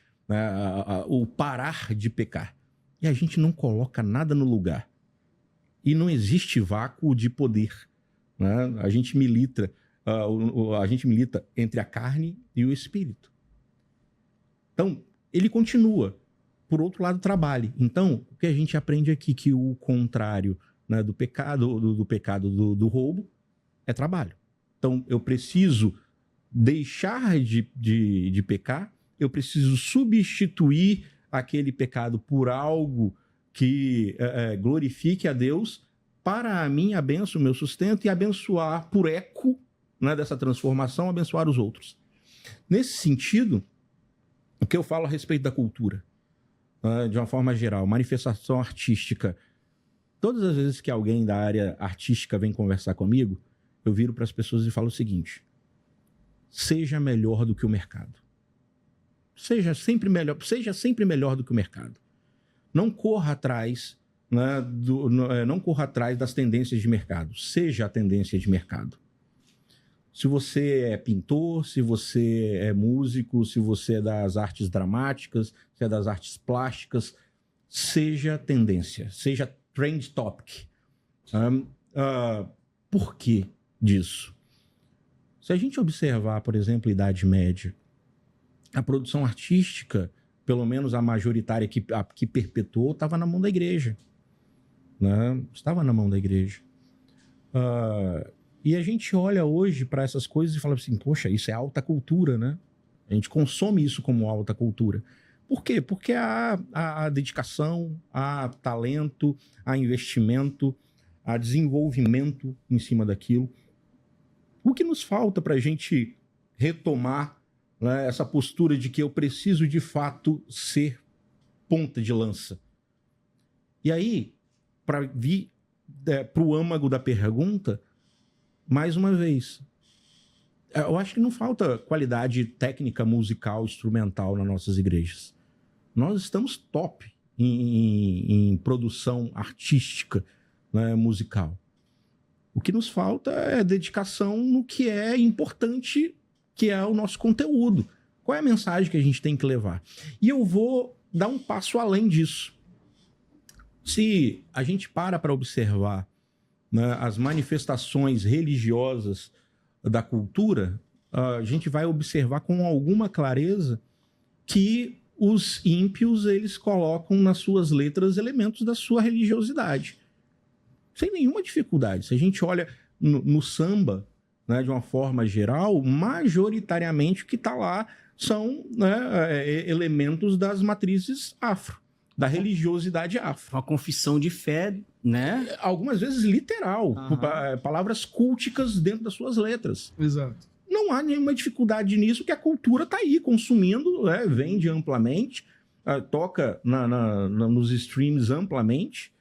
o parar de pecar. E a gente não coloca nada no lugar. E não existe vácuo de poder. Né? A gente milita entre a carne e o espírito. Então, ele continua. Por outro lado, trabalhe. Então, o que a gente aprende aqui que o contrário, né, do pecado, do roubo, é trabalho. Então, eu preciso deixar de pecar, eu preciso substituir aquele pecado por algo que glorifique a Deus para a minha bênção, o meu sustento, e abençoar por eco, né, dessa transformação, abençoar os outros. Nesse sentido, o que eu falo a respeito da cultura, de uma forma geral, manifestação artística, todas as vezes que alguém da área artística vem conversar comigo, eu viro para as pessoas e falo o seguinte: seja melhor do que o mercado. Seja sempre melhor do que o mercado. Não corra atrás, né, não corra atrás das tendências de mercado. Seja a tendência de mercado. Se você é pintor, se você é músico, se você é das artes dramáticas, se é das artes plásticas, seja tendência, seja trend topic. Por que disso? Se a gente observar, por exemplo, a Idade Média, a produção artística, pelo menos a majoritária que perpetuou, estava na mão da igreja. Né? Estava na mão da igreja. E a gente olha hoje para essas coisas e fala assim, poxa, isso é alta cultura, né? A gente consome isso como alta cultura. Por quê? Porque há dedicação, há talento, há investimento, há desenvolvimento em cima daquilo. O que nos falta para a gente retomar, né, essa postura de que eu preciso de fato ser ponta de lança? E aí, para vir para o âmago da pergunta, mais uma vez, eu acho que não falta qualidade técnica, musical, instrumental nas nossas igrejas. Nós estamos top em produção artística, né, musical. O que nos falta é dedicação no que é importante, que é o nosso conteúdo. Qual é a mensagem que a gente tem que levar? E eu vou dar um passo além disso. Se a gente para observar, né, as manifestações religiosas da cultura, a gente vai observar com alguma clareza que os ímpios, eles colocam nas suas letras elementos da sua religiosidade. Sem nenhuma dificuldade. Se a gente olha no samba, né, de uma forma geral, majoritariamente o que está lá são, né, elementos das matrizes afro, da religiosidade afro. Uma confissão de fé, né? Algumas vezes literal, palavras culticas dentro das suas letras. Exato. Não há nenhuma dificuldade nisso, que a cultura está aí consumindo, né, vende amplamente, toca nos streams amplamente,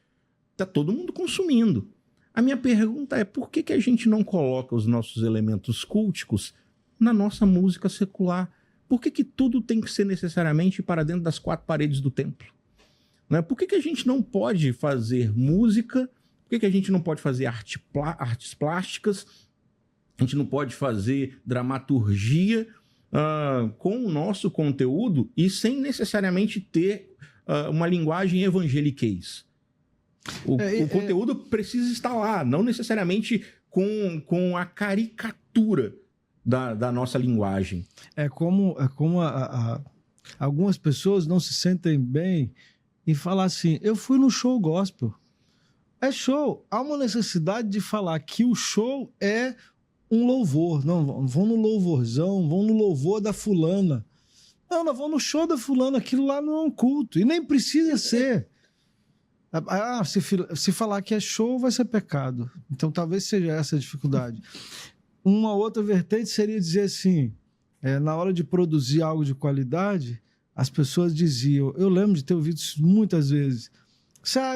está todo mundo consumindo. A minha pergunta é, por que a gente não coloca os nossos elementos culticos na nossa música secular? Por que tudo tem que ser necessariamente para dentro das quatro paredes do templo? Né? Por que a gente não pode fazer música? Por que a gente não pode fazer artes plásticas? A gente não pode fazer dramaturgia com o nosso conteúdo e sem necessariamente ter uma linguagem evangeliquez? O conteúdo precisa estar lá, não necessariamente com a caricatura da nossa linguagem. Algumas pessoas não se sentem bem em falar assim, eu fui no show gospel. É show. Há uma necessidade de falar que o show é um louvor. Não, vão no louvorzão, vão no louvor da fulana. Não vão no show da fulana, aquilo lá não é um culto. E nem precisa ser. Se falar que é show, vai ser pecado. Então, talvez seja essa a dificuldade. Uma outra vertente seria dizer assim, na hora de produzir algo de qualidade, as pessoas diziam, eu lembro de ter ouvido isso muitas vezes,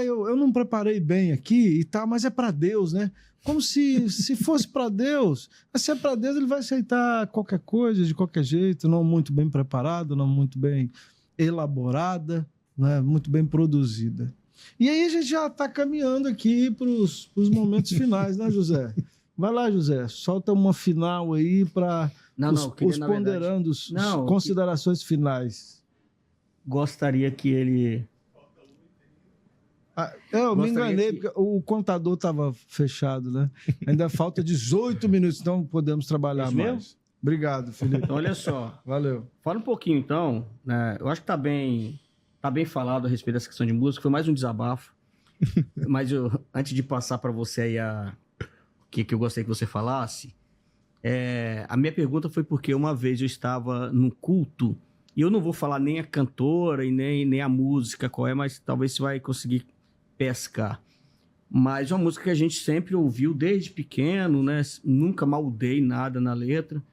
eu não preparei bem aqui e tal, mas é para Deus, né? Como se fosse para Deus. Se é para Deus, ele vai aceitar qualquer coisa, de qualquer jeito, não muito bem preparada, não muito bem elaborada, né? Muito bem produzida. E aí a gente já está caminhando aqui para os momentos finais, né, José? Vai lá, José, solta uma final aí para os ponderandos, considerações finais. Gostaria que ele... Eu me enganei, porque o contador estava fechado, né? Ainda falta 18 minutos, então podemos trabalhar mais. Mesmo? Obrigado, Felipe. Então, olha só. Valeu. Fala um pouquinho, então. Né? Eu acho que tá bem falado a respeito dessa questão de música. Foi mais um desabafo. Mas antes de passar para você aí o que eu gostaria que você falasse, a minha pergunta foi porque uma vez eu estava num culto, e eu não vou falar nem a cantora e nem a música qual é, mas talvez você vai conseguir pescar. Mas uma música que a gente sempre ouviu desde pequeno, né? Nunca maldei nada na letra.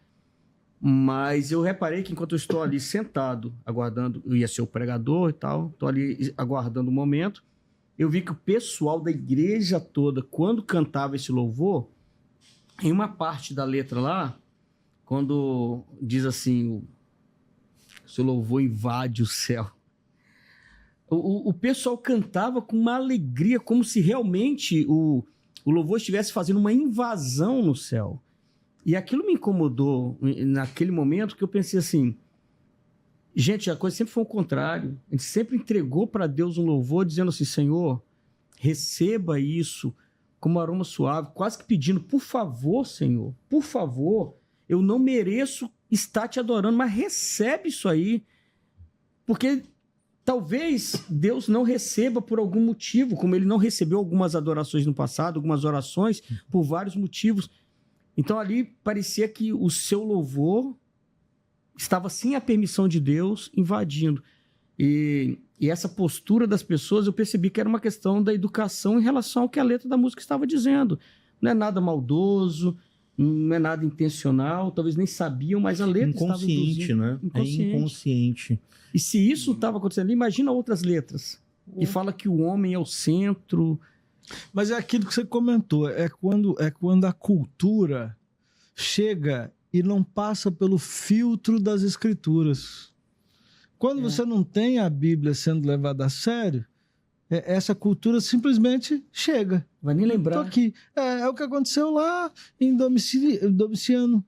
Mas eu reparei que enquanto eu estou ali sentado, aguardando, eu ia ser o pregador e tal, estou ali aguardando o momento, eu vi que o pessoal da igreja toda, quando cantava esse louvor, em uma parte da letra lá, quando diz assim, o seu louvor invade o céu, o pessoal cantava com uma alegria, como se realmente o louvor estivesse fazendo uma invasão no céu. E aquilo me incomodou naquele momento, que eu pensei assim, gente, a coisa sempre foi o contrário. A gente sempre entregou para Deus um louvor, dizendo assim, Senhor, receba isso como aroma suave, quase que pedindo, por favor, Senhor, por favor, eu não mereço estar te adorando, mas recebe isso aí, porque talvez Deus não receba por algum motivo, como ele não recebeu algumas adorações no passado, algumas orações, por vários motivos. Então ali parecia que o seu louvor estava sem a permissão de Deus invadindo. E essa postura das pessoas, eu percebi que era uma questão da educação em relação ao que a letra da música estava dizendo. Não é nada maldoso, não é nada intencional, talvez nem sabiam, mas a letra estava inconsciente, né? Inconsciente. É inconsciente. E se isso estava acontecendo, imagina outras letras. E fala que o homem é o centro. Mas é aquilo que você comentou, é quando a cultura chega e não passa pelo filtro das escrituras. Quando você não tem a Bíblia sendo levada a sério, essa cultura simplesmente chega. Vai nem lembrar. Tô aqui. É o que aconteceu lá em Domiciano,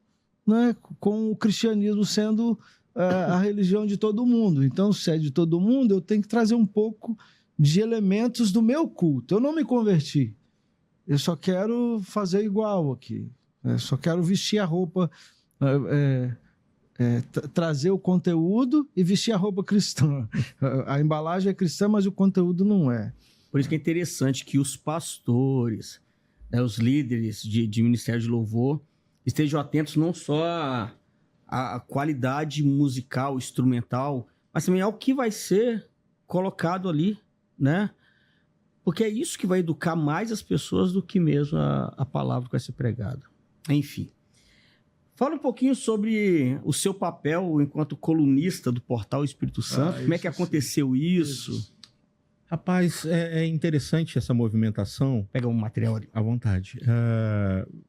né? Com o cristianismo sendo a religião de todo mundo. Então, se é de todo mundo, eu tenho que trazer um pouco de elementos do meu culto. Eu não me converti. Eu só quero fazer igual aqui. Eu só quero vestir a roupa, trazer o conteúdo e vestir a roupa cristã. A embalagem é cristã, mas o conteúdo não é. Por isso que é interessante que os pastores, os líderes de ministério de louvor, estejam atentos não só à qualidade musical, instrumental, mas também ao que vai ser colocado ali, né? Porque é isso que vai educar mais as pessoas do que mesmo a palavra que vai ser pregada. Enfim. Fala um pouquinho sobre o seu papel enquanto colunista do portal Espírito Santo. Como é que aconteceu isso? Rapaz, é interessante essa movimentação. Pega um material ali. À vontade.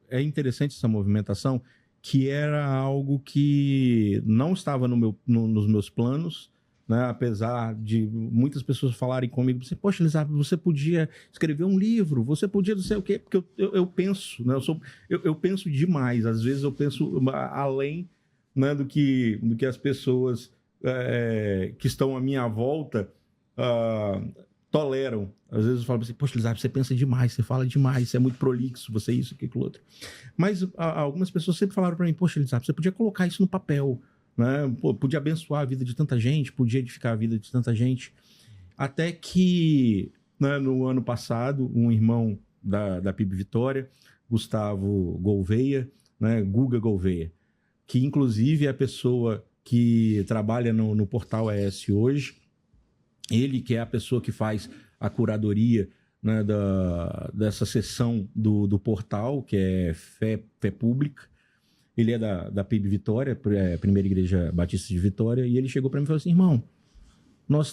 É interessante essa movimentação, que era algo que não estava nos meus planos, né? Apesar de muitas pessoas falarem comigo, poxa, Elizabeth, você podia escrever um livro, você podia não sei o quê, porque eu penso, né? Eu penso demais, às vezes eu penso além, né, do que as pessoas que estão à minha volta toleram. Às vezes eu falo assim, poxa, Elizabeth, você pensa demais, você fala demais, você é muito prolixo, você é isso, aquilo, outro. Mas algumas pessoas sempre falaram para mim, poxa, Elizabeth, você podia colocar isso no papel, né? Podia abençoar a vida de tanta gente, podia edificar a vida de tanta gente. Até que, né, no ano passado, um irmão da PIB Vitória, Gustavo Gouveia, né, Guga Gouveia, que inclusive é a pessoa que trabalha no Portal ES hoje, ele que é a pessoa que faz a curadoria, né, dessa seção do portal, que é Fé Pública. Ele é da PIB Vitória, Primeira Igreja Batista de Vitória, e ele chegou para mim e falou assim, irmão, nós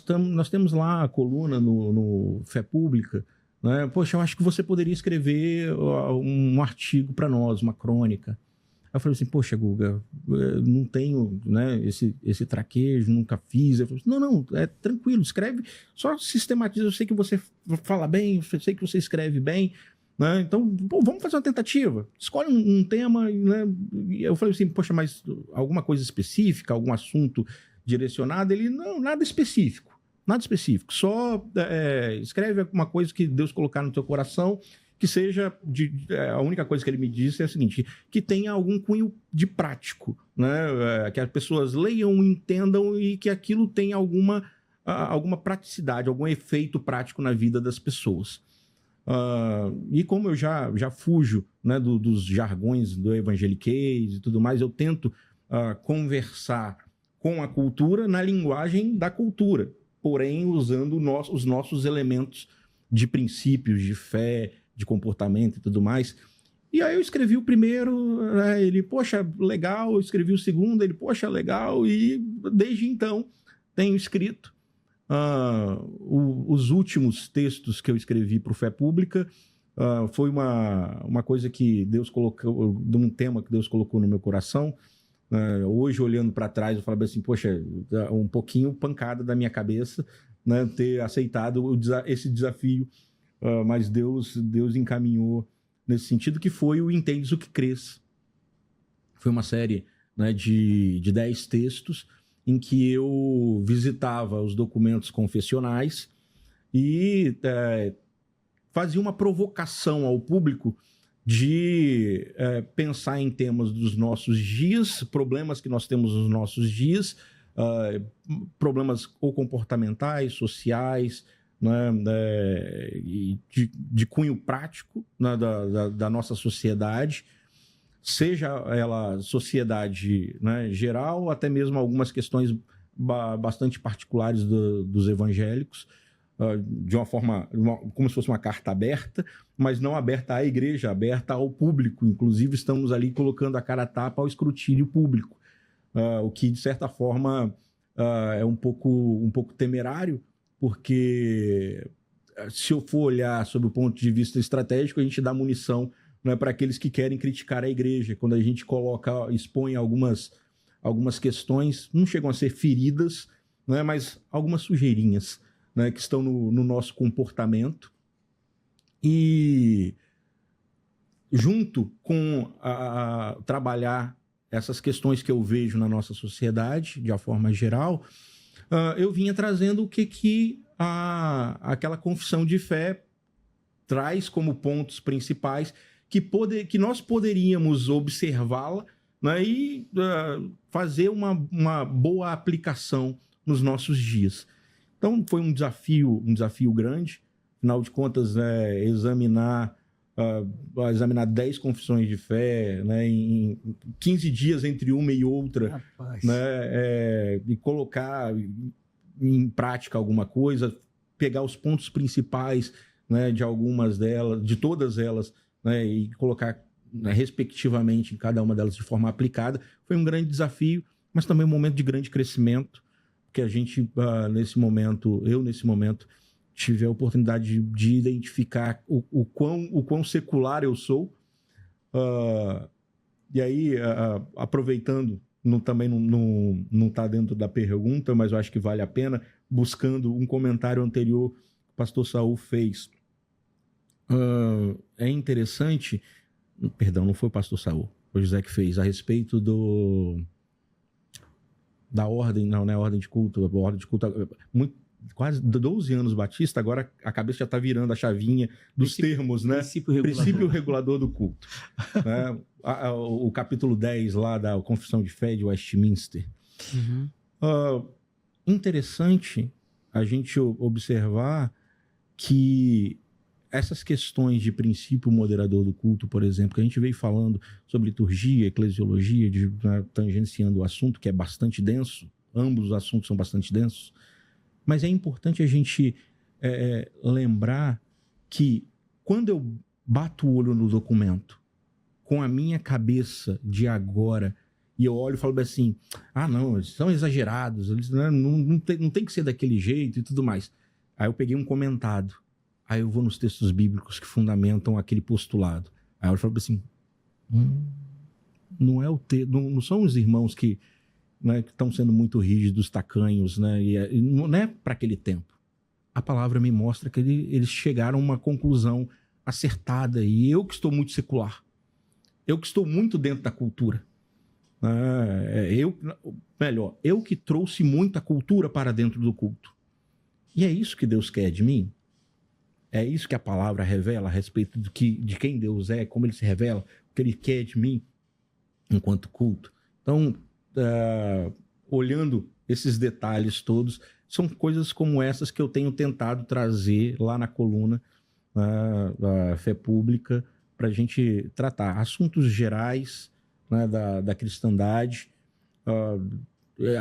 temos lá a coluna no Fé Pública, né? Poxa, eu acho que você poderia escrever um artigo para nós, uma crônica. Aí eu falei assim, poxa, Guga, não tenho, né, esse traquejo, nunca fiz. Eu falei, não, é tranquilo, escreve, só sistematiza. Eu sei que você fala bem, eu sei que você escreve bem, né? Então, vamos fazer uma tentativa. Escolhe um tema, né? E eu falei assim, poxa, mas alguma coisa específica, algum assunto direcionado? Ele, não, nada específico, só escreve alguma coisa que Deus colocar no teu coração, que seja, a única coisa que ele me disse é a seguinte, que tenha algum cunho de prático, né? Que as pessoas leiam, entendam e que aquilo tenha alguma praticidade, algum efeito prático na vida das pessoas. E como eu já fujo, né, dos jargões do evangeliquez e tudo mais, eu tento conversar com a cultura na linguagem da cultura, porém usando os nossos elementos de princípios, de fé, de comportamento e tudo mais. E aí eu escrevi o primeiro, né, ele, poxa, legal, eu escrevi o segundo, ele, poxa, legal, e desde então tenho escrito. Os últimos textos que eu escrevi para o Fé Pública foi uma coisa que Deus colocou, de um tema que Deus colocou no meu coração. Hoje, olhando para trás, eu falo assim, poxa, um pouquinho pancada da minha cabeça, né, ter aceitado esse desafio, mas Deus encaminhou nesse sentido, que foi o Entendes o que Crês. Foi uma série, né, de 10 textos em que eu visitava os documentos confessionais e fazia uma provocação ao público de pensar em temas dos nossos dias, problemas que nós temos nos nossos dias, problemas ou comportamentais, sociais, né, de cunho prático, né, da nossa sociedade, seja ela sociedade, né, geral, até mesmo algumas questões bastante particulares dos evangélicos, de uma forma, como se fosse uma carta aberta, mas não aberta à igreja, aberta ao público. Inclusive, estamos ali colocando a cara a tapa ao escrutínio público, o que, de certa forma, é um pouco temerário, porque se eu for olhar sob o ponto de vista estratégico, a gente dá munição, né, para aqueles que querem criticar a igreja. Quando a gente expõe algumas questões, não chegam a ser feridas, né, mas algumas sujeirinhas, né, que estão no nosso comportamento. E junto com trabalhar essas questões que eu vejo na nossa sociedade, de uma forma geral, eu vinha trazendo o que aquela confissão de fé traz como pontos principais que nós poderíamos observá-la, né, e fazer uma boa aplicação nos nossos dias. Então, foi um desafio grande. Afinal de contas, examinar 10 confissões de fé, né, em 15 dias entre uma e outra, né, e colocar em prática alguma coisa, pegar os pontos principais, né, de algumas delas, de todas elas, né, e colocar, né, respectivamente em cada uma delas de forma aplicada. Foi um grande desafio, mas também um momento de grande crescimento, porque a gente, nesse momento, tive a oportunidade de identificar o quão secular eu sou. E aí, aproveitando, também não está dentro da pergunta, mas eu acho que vale a pena, buscando um comentário anterior que o pastor Saul fez. É interessante, perdão, não foi o pastor Saul, foi o José que fez, a respeito da ordem, não é ordem de culto, quase 12 anos batista, agora a cabeça já está virando a chavinha dos termos, né? Princípio regulador do culto. Né? O capítulo 10 lá da Confissão de Fé de Westminster. Uhum. Interessante a gente observar que essas questões de princípio moderador do culto, por exemplo, que a gente veio falando sobre liturgia, eclesiologia, tangenciando o assunto, que é bastante denso, ambos os assuntos são bastante densos, mas é importante a gente lembrar que quando eu bato o olho no documento, com a minha cabeça de agora, e eu olho e falo assim, não, eles são exagerados, eles não tem que ser daquele jeito e tudo mais. Aí eu peguei um comentado, aí eu vou nos textos bíblicos que fundamentam aquele postulado. Aí eu falo assim, Não é não são os irmãos que, né, que estão sendo muito rígidos, tacanhos, né? E não é para aquele tempo. A palavra me mostra que eles chegaram a uma conclusão acertada. E eu que estou muito secular, eu que estou muito dentro da cultura, eu que trouxe muita cultura para dentro do culto. E é isso que Deus quer de mim. É isso que a palavra revela a respeito de quem Deus é, como ele se revela, o que ele quer de mim enquanto culto. Então, olhando esses detalhes todos, são coisas como essas que eu tenho tentado trazer lá na coluna da Fé Pública para a gente tratar assuntos gerais, né, da cristandade,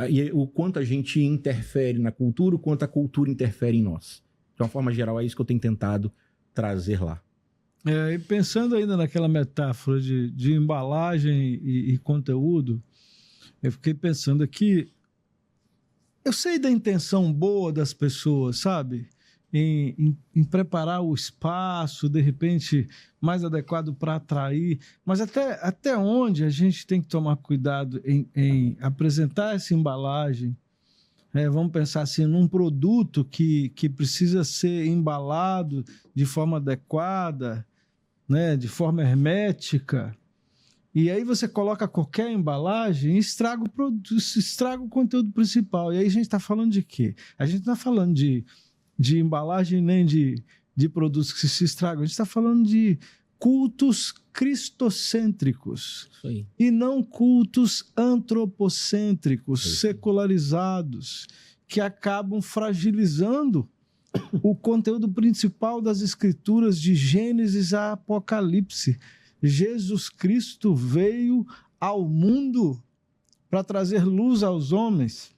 e o quanto a gente interfere na cultura, o quanto a cultura interfere em nós. De uma forma geral, é isso que eu tenho tentado trazer lá. E pensando ainda naquela metáfora de embalagem e conteúdo, eu fiquei pensando aqui, eu sei da intenção boa das pessoas, sabe? Em preparar o espaço, de repente, mais adequado para atrair, mas até onde a gente tem que tomar cuidado em apresentar essa embalagem. Vamos pensar assim, num produto que precisa ser embalado de forma adequada, né, de forma hermética, e aí você coloca qualquer embalagem e estraga o conteúdo principal. E aí a gente está falando de quê? A gente não está falando de embalagem nem de produtos que se estragam, a gente está falando de cultos cristocêntricos e não cultos antropocêntricos, secularizados, que acabam fragilizando o conteúdo principal das escrituras de Gênesis a Apocalipse. Jesus Cristo veio ao mundo para trazer luz aos homens.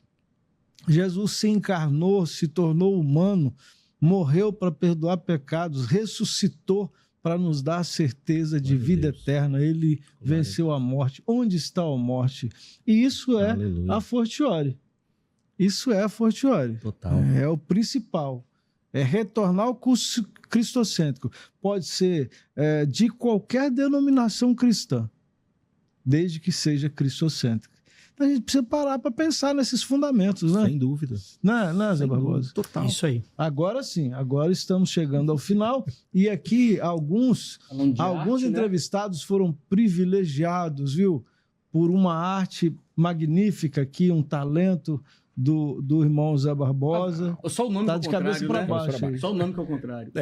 Jesus se encarnou, se tornou humano, morreu para perdoar pecados, ressuscitou para nos dar a certeza de vida eterna. Ele venceu a morte. Onde está a morte? E isso é a Fortiori. Isso é a Fortiori. Total. É o principal. É retornar ao curso cristocêntrico. Pode ser de qualquer denominação cristã, desde que seja cristocêntrica. Então a gente precisa parar para pensar nesses fundamentos, né? Sem dúvida. Né, Zé Barbosa? Total. Isso aí. Agora sim, agora estamos chegando ao final. E aqui alguns arte, entrevistados foram privilegiados, viu? Por uma arte magnífica aqui, um talento do irmão Zé Barbosa. Só o nome Tá que é de o cabeça contrário, para né? baixo. Aí. Só o nome que é o contrário.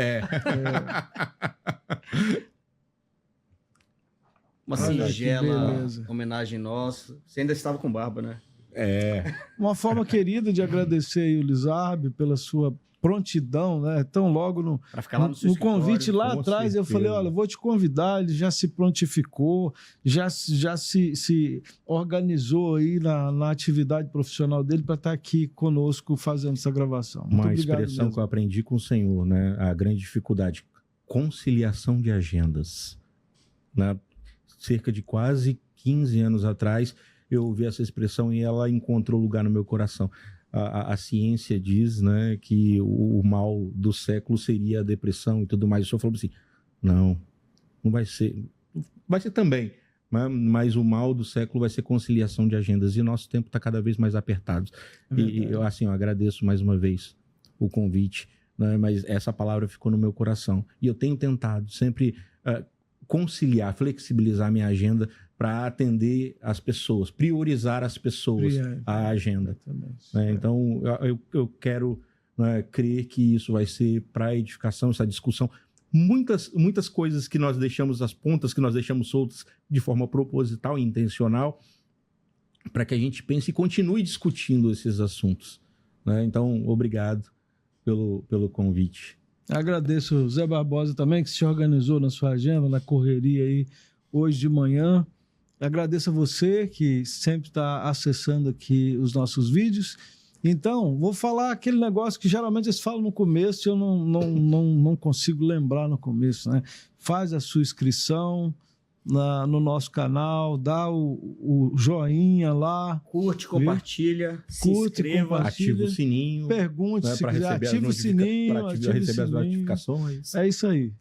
Uma Olha, singela homenagem nossa. Você ainda estava com barba, né? Uma forma querida de agradecer aí o Lizarbe pela sua prontidão, né? Tão logo no convite lá atrás, eu falei, olha, vou te convidar, ele já se prontificou, já se organizou aí na atividade profissional dele para estar aqui conosco fazendo essa gravação. Muito Uma obrigado expressão mesmo. que eu aprendi com o Senhor, né? A grande dificuldade, conciliação de agendas. Né? Cerca de quase 15 anos atrás, eu ouvi essa expressão e ela encontrou lugar no meu coração. A ciência diz, né, que o mal do século seria a depressão e tudo mais. O senhor falou assim, não vai ser. Vai ser também, mas o mal do século vai ser conciliação de agendas. E nosso tempo está cada vez mais apertado. E eu agradeço mais uma vez o convite, né, mas essa palavra ficou no meu coração. E eu tenho tentado sempre conciliar, flexibilizar minha agenda para atender as pessoas, priorizar as pessoas, a agenda. Então, eu quero crer que isso vai ser para edificação, essa discussão. Muitas coisas que nós deixamos, as pontas que nós deixamos soltas de forma proposital e intencional, para que a gente pense e continue discutindo esses assuntos. Né? Então, obrigado pelo convite. Agradeço o Zé Barbosa também, que se organizou na sua agenda, na correria aí, hoje de manhã. Agradeço a você que sempre está acessando aqui os nossos vídeos. Então, vou falar aquele negócio que geralmente eles falam no começo e eu não consigo lembrar no começo, né? Faz a sua inscrição no nosso canal, dá o joinha lá. Curte, compartilha, se inscreva. Ativa o sininho. Pergunte se quiser, ativa o sininho. Para receber as notificações. É isso aí.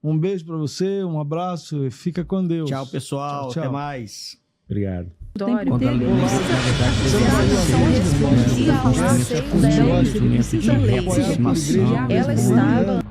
Um beijo para você, um abraço e fica com Deus. Tchau, pessoal. Tchau, tchau. Até mais. Obrigado. Dório, Quando a ele Luísa, precisa na verdade, respondia ao anseio dela, ele precisa ler, ele precisa ler. Apoiado por igreja Ela estava